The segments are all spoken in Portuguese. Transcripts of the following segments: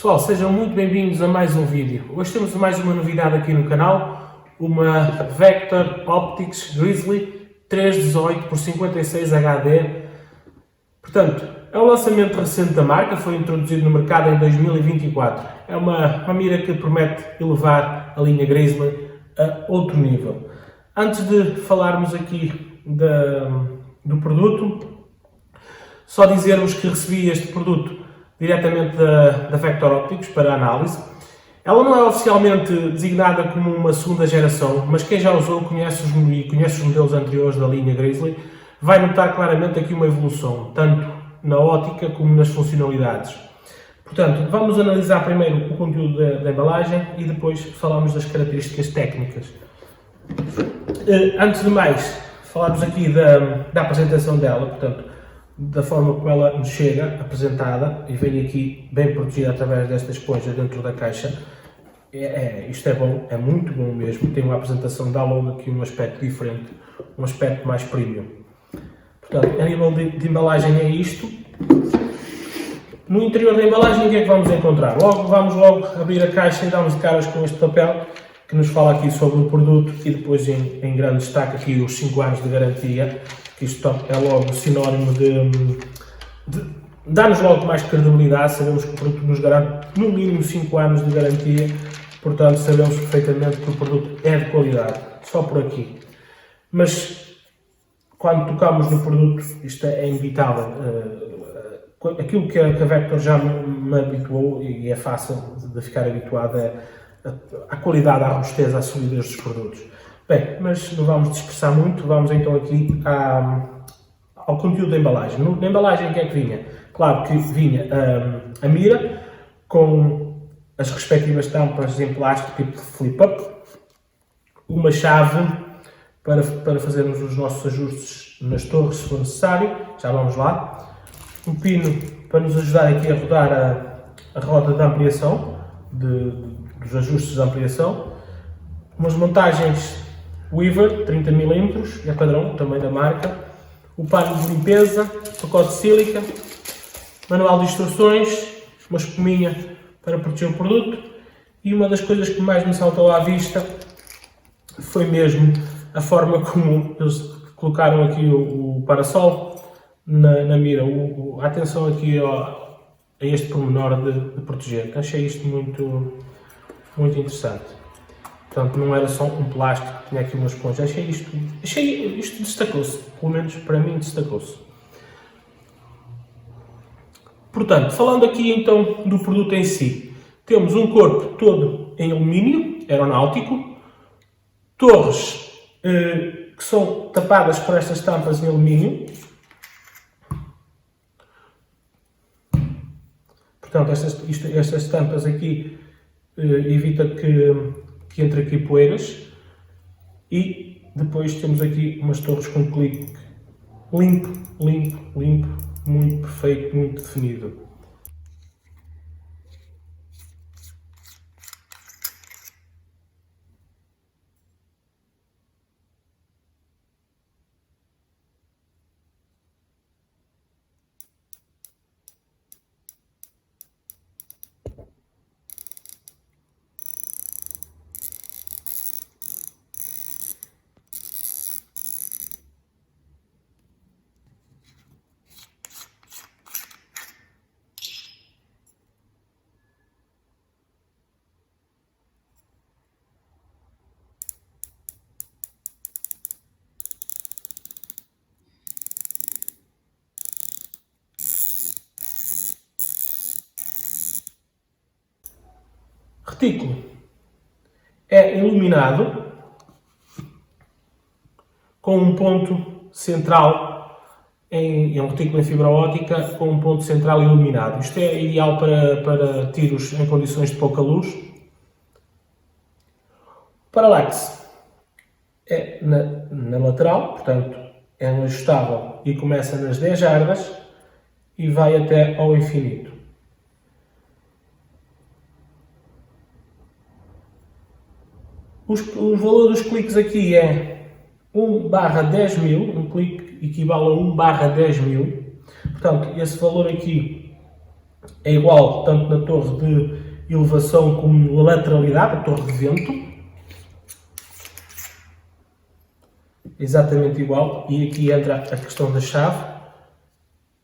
Pessoal, sejam muito bem-vindos a mais um vídeo. Hoje temos mais uma novidade aqui no canal, uma Vector Optics Grizzly 318x56 HD. Portanto, é um lançamento recente da marca, foi introduzido no mercado em 2024. É uma mira que promete elevar a linha Grizzly a outro nível. Antes de falarmos aqui do produto, só dizermos que recebi este produto diretamente da Vector Optics para análise. Ela não é oficialmente designada como uma segunda geração, mas quem já usou conhece os modelos anteriores da linha Grizzly, vai notar claramente aqui uma evolução, tanto na ótica como nas funcionalidades. Portanto, vamos analisar primeiro o conteúdo da embalagem e depois falamos das características técnicas. Antes de mais, falarmos aqui da apresentação dela, portanto, da forma como ela nos chega, apresentada, e vem aqui bem protegida através desta esponja dentro da caixa. Isto é bom, é muito bom mesmo, tem uma apresentação, dá logo aqui um aspecto diferente, um aspecto mais premium. Portanto, a nível de embalagem é isto. No interior da embalagem o que é que vamos encontrar? Vamos logo abrir a caixa e darmos de caras com este papel, que nos fala aqui sobre o produto e depois em grande destaque aqui os 5 anos de garantia, que isto é logo sinónimo de dar-nos logo mais credibilidade. Sabemos que o produto nos garante no mínimo 5 anos de garantia, portanto sabemos perfeitamente que o produto é de qualidade, só por aqui. Mas quando tocamos no produto, isto é inevitável. Aquilo que a Vector já me habituou, e é fácil de ficar habituado, é a qualidade, a robustez, a solidez dos produtos. Bem, mas não vamos dispersar muito, vamos então aqui ao conteúdo da embalagem. Na embalagem o que é que vinha? Claro que vinha a mira, com as respectivas tampas em plástico tipo flip-up, uma chave para fazermos os nossos ajustes nas torres se for necessário, já vamos lá, um pino para nos ajudar aqui a rodar a roda de ampliação, dos ajustes de ampliação, umas montagens Weaver 30 mm, é padrão também da marca, o pano de limpeza, pacote de sílica, manual de instruções, uma espuminha para proteger o produto, e uma das coisas que mais me saltou à vista foi mesmo a forma como eles colocaram aqui o parasol na mira, a atenção aqui a este pormenor de proteger. Achei isto muito interessante. Portanto, não era só um plástico, tinha aqui uma esponja. Achei isto destacou-se, pelo menos para mim destacou-se. Portanto, falando aqui então do produto em si, temos um corpo todo em alumínio, aeronáutico, torres que são tapadas por estas tampas em alumínio. Portanto, estas tampas aqui evita que entre aqui poeiras, e depois temos aqui umas torres com clique limpo, muito perfeito, muito definido. Retículo é iluminado com um ponto central, é um retículo em fibra óptica com um ponto central iluminado. Isto é ideal para tiros em condições de pouca luz. O paralaxe é na lateral, portanto é ajustável e começa nas 10 jardas e vai até ao infinito. O valor dos cliques aqui é 1/10.000, um clique equivale a 1/10.000. Portanto, esse valor aqui é igual tanto na torre de elevação como na lateralidade, a torre de vento. Exatamente igual. E aqui entra a questão da chave,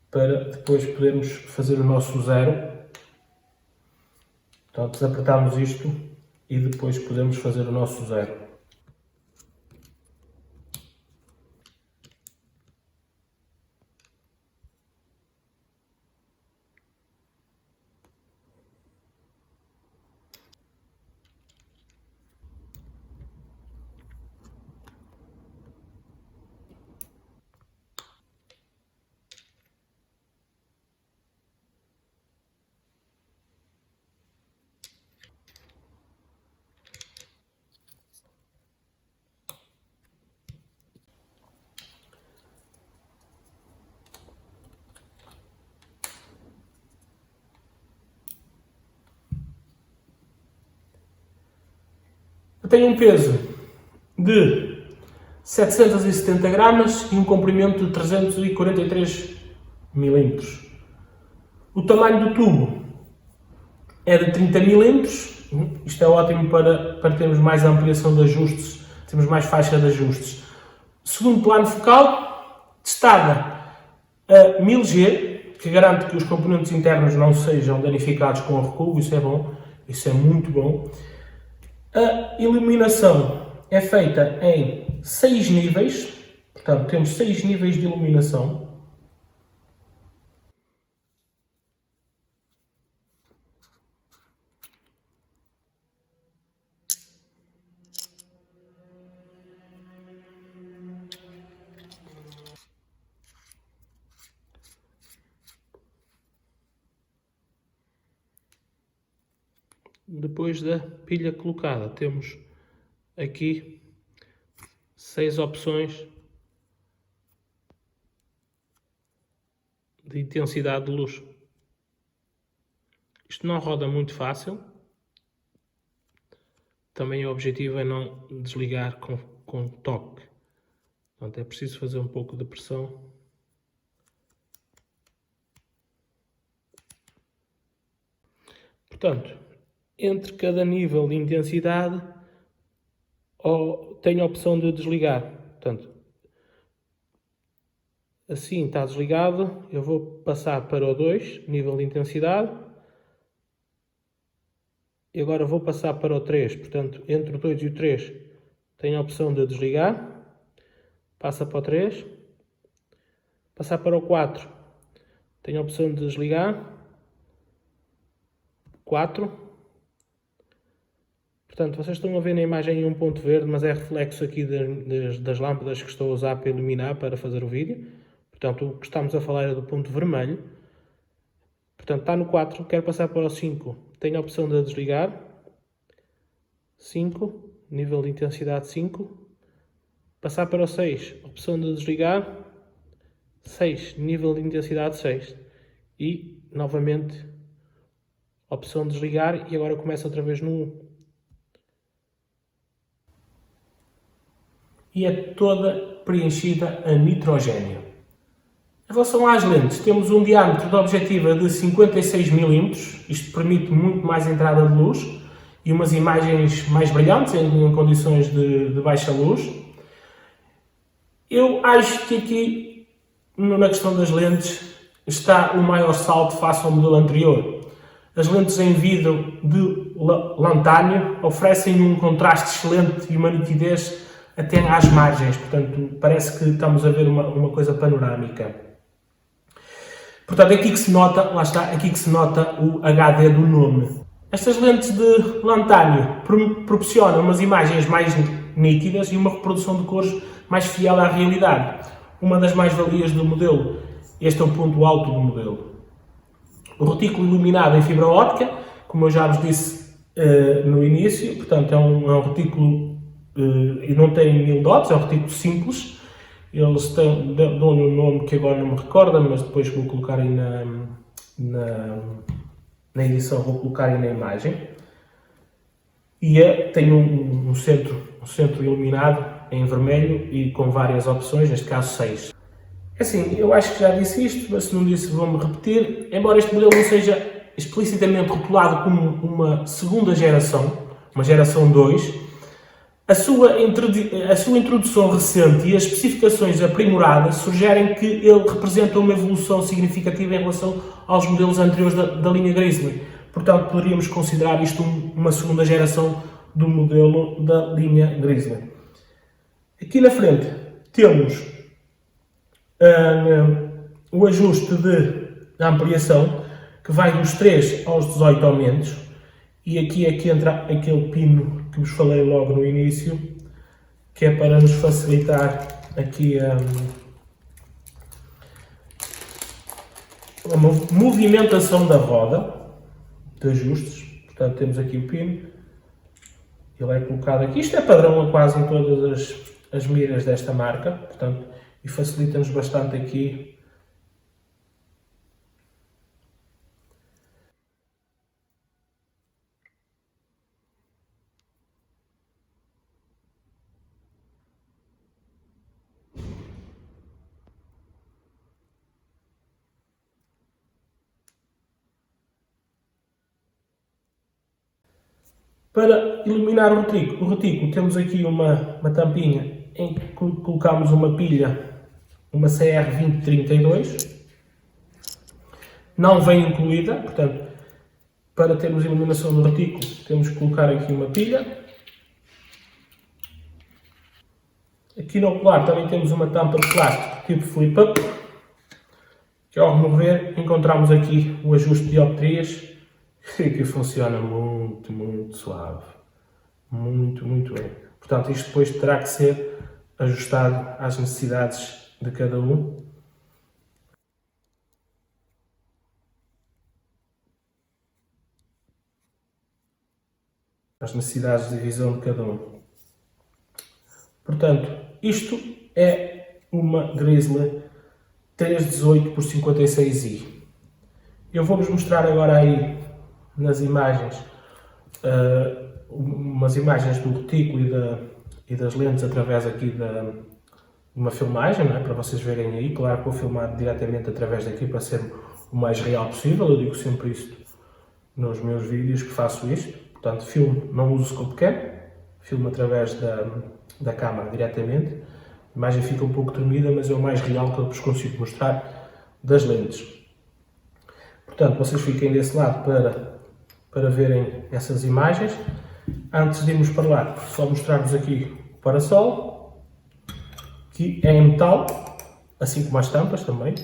para depois podermos fazer o nosso zero. Então desapertamos isto e depois podemos fazer o nosso zero. Eu tenho um peso de 770 gramas e um comprimento de 343 milímetros. O tamanho do tubo é de 30 milímetros. Isto é ótimo para termos mais ampliação de ajustes, temos mais faixa de ajustes. Segundo plano focal, testada a 1000G, que garante que os componentes internos não sejam danificados com o recuo. Isso é bom, isso é muito bom. A iluminação é feita em 6 níveis, portanto temos 6 níveis de iluminação. Depois da pilha colocada, temos aqui 6 opções de intensidade de luz. Isto não roda muito fácil. Também o objetivo é não desligar com toque. Portanto, é preciso fazer um pouco de pressão. Portanto, entre cada nível de intensidade, tenho a opção de desligar. Portanto, assim está desligado, eu vou passar para o 2, nível de intensidade. E agora vou passar para o 3, portanto, entre o 2 e o 3, tenho a opção de desligar. Passa para o 3. Passar para o 4, tenho a opção de desligar. 4. Portanto, vocês estão a ver na imagem um ponto verde, mas é reflexo aqui das lâmpadas que estou a usar para iluminar, para fazer o vídeo. Portanto, o que estamos a falar é do ponto vermelho. Portanto, está no 4, quero passar para o 5. Tenho a opção de desligar. 5, nível de intensidade 5. Passar para o 6, opção de desligar. 6, nível de intensidade 6. E, novamente, opção de desligar. E agora começa outra vez no 1. E é toda preenchida a nitrogênio. Em relação às lentes, temos um diâmetro de objetiva de 56 mm, isto permite muito mais entrada de luz e umas imagens mais brilhantes em condições de baixa luz. Eu acho que aqui, na questão das lentes, está o maior salto face ao modelo anterior. As lentes em vidro de lantânio oferecem um contraste excelente e uma nitidez até às margens, portanto parece que estamos a ver uma coisa panorâmica. Portanto, é aqui que se nota, lá está, aqui que se nota o HD do nome. Estas lentes de lantânio proporcionam umas imagens mais nítidas e uma reprodução de cores mais fiel à realidade. Uma das mais-valias do modelo. Este é o ponto alto do modelo. O retículo iluminado em fibra óptica, como eu já vos disse no início, portanto é um retículo e não tem 1000 dots, é um retículo simples. Eles dão-lhe um nome que agora não me recordo, mas depois vou colocar aí na edição, vou colocar aí na imagem. E tem um centro iluminado em vermelho e com várias opções, neste caso 6. Assim, eu acho que já disse isto, mas se não disse vou-me repetir. Embora este modelo não seja explicitamente rotulado como uma segunda geração, uma geração 2, a sua introdução recente e as especificações aprimoradas sugerem que ele representa uma evolução significativa em relação aos modelos anteriores da linha Grizzly. Portanto, poderíamos considerar isto uma segunda geração do modelo da linha Grizzly. Aqui na frente temos o ajuste de ampliação, que vai dos 3 aos 18 aumentos, e aqui é que entra aquele pino que vos falei logo no início, que é para nos facilitar aqui a movimentação da roda de ajustes. Portanto, temos aqui o pino, ele é colocado aqui, isto é padrão a quase em todas as miras desta marca, portanto, e facilita-nos bastante aqui para iluminar o retículo. Temos aqui uma tampinha em que colocamos uma pilha, uma CR2032, não vem incluída, portanto, para termos iluminação do retículo, temos que colocar aqui uma pilha. Aqui no ocular também temos uma tampa de plástico tipo flip-up, que ao remover encontramos aqui o ajuste de dioptrias, que funciona muito suave, muito bem. Portanto, isto depois terá que ser ajustado às necessidades de cada um. As necessidades de visão de cada um. Portanto, isto é uma Grizzly 318x56i. Eu vou-vos mostrar agora aí nas imagens, umas imagens do retículo e das lentes através aqui de uma filmagem, não é? Para vocês verem aí. Claro que vou filmar diretamente através daqui para ser o mais real possível. Eu digo sempre isto nos meus vídeos que faço isto. Portanto, filmo, não uso scope cam, filmo através da câmara diretamente. A imagem fica um pouco tremida, mas é o mais real que eu vos consigo mostrar das lentes. Portanto, vocês fiquem desse lado para verem essas imagens. Antes de irmos para lá, só mostrar-vos aqui o parasol, que é em metal, assim como as tampas também.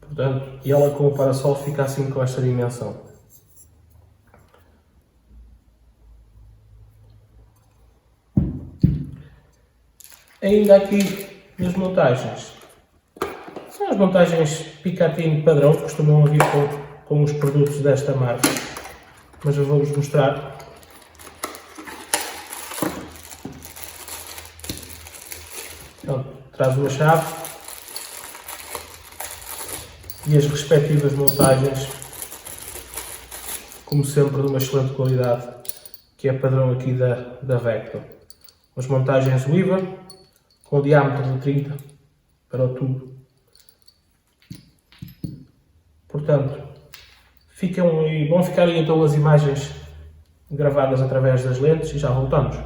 Portanto, e ela com o parasol fica assim com esta dimensão. Ainda aqui nas montagens, são as montagens Picatinny padrão que costumam vir com os produtos desta marca, mas eu vou-vos mostrar. Então, traz uma chave e as respectivas montagens, como sempre de uma excelente qualidade, que é padrão aqui da Vector. As montagens Weaver, com o diâmetro de 30 para o tubo. Portanto, vão ficar aí então as imagens gravadas através das lentes e já voltamos.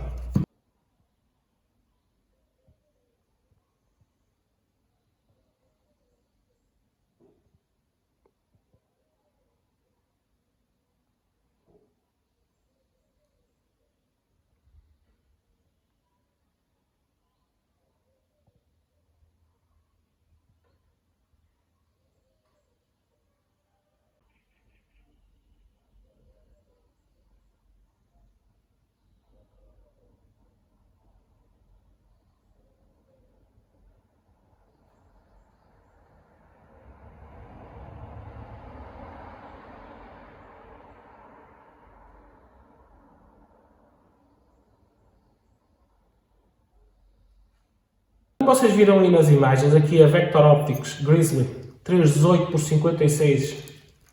Como vocês viram aí nas imagens, aqui a Vector Optics Grizzly 318x56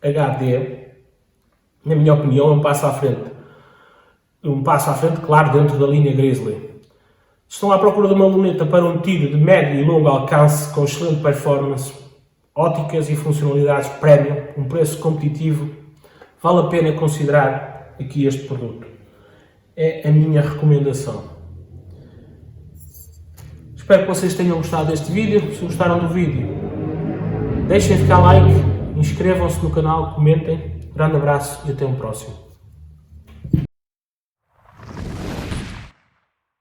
HD, na minha opinião, é um passo à frente. Um passo à frente, claro, dentro da linha Grizzly. Estão à procura de uma luneta para um tiro de médio e longo alcance com excelente performance, óticas e funcionalidades premium, um preço competitivo. Vale a pena considerar aqui este produto. É a minha recomendação. Espero que vocês tenham gostado deste vídeo. Se gostaram do vídeo, deixem ficar like, inscrevam-se no canal, comentem. Grande abraço e até um próximo.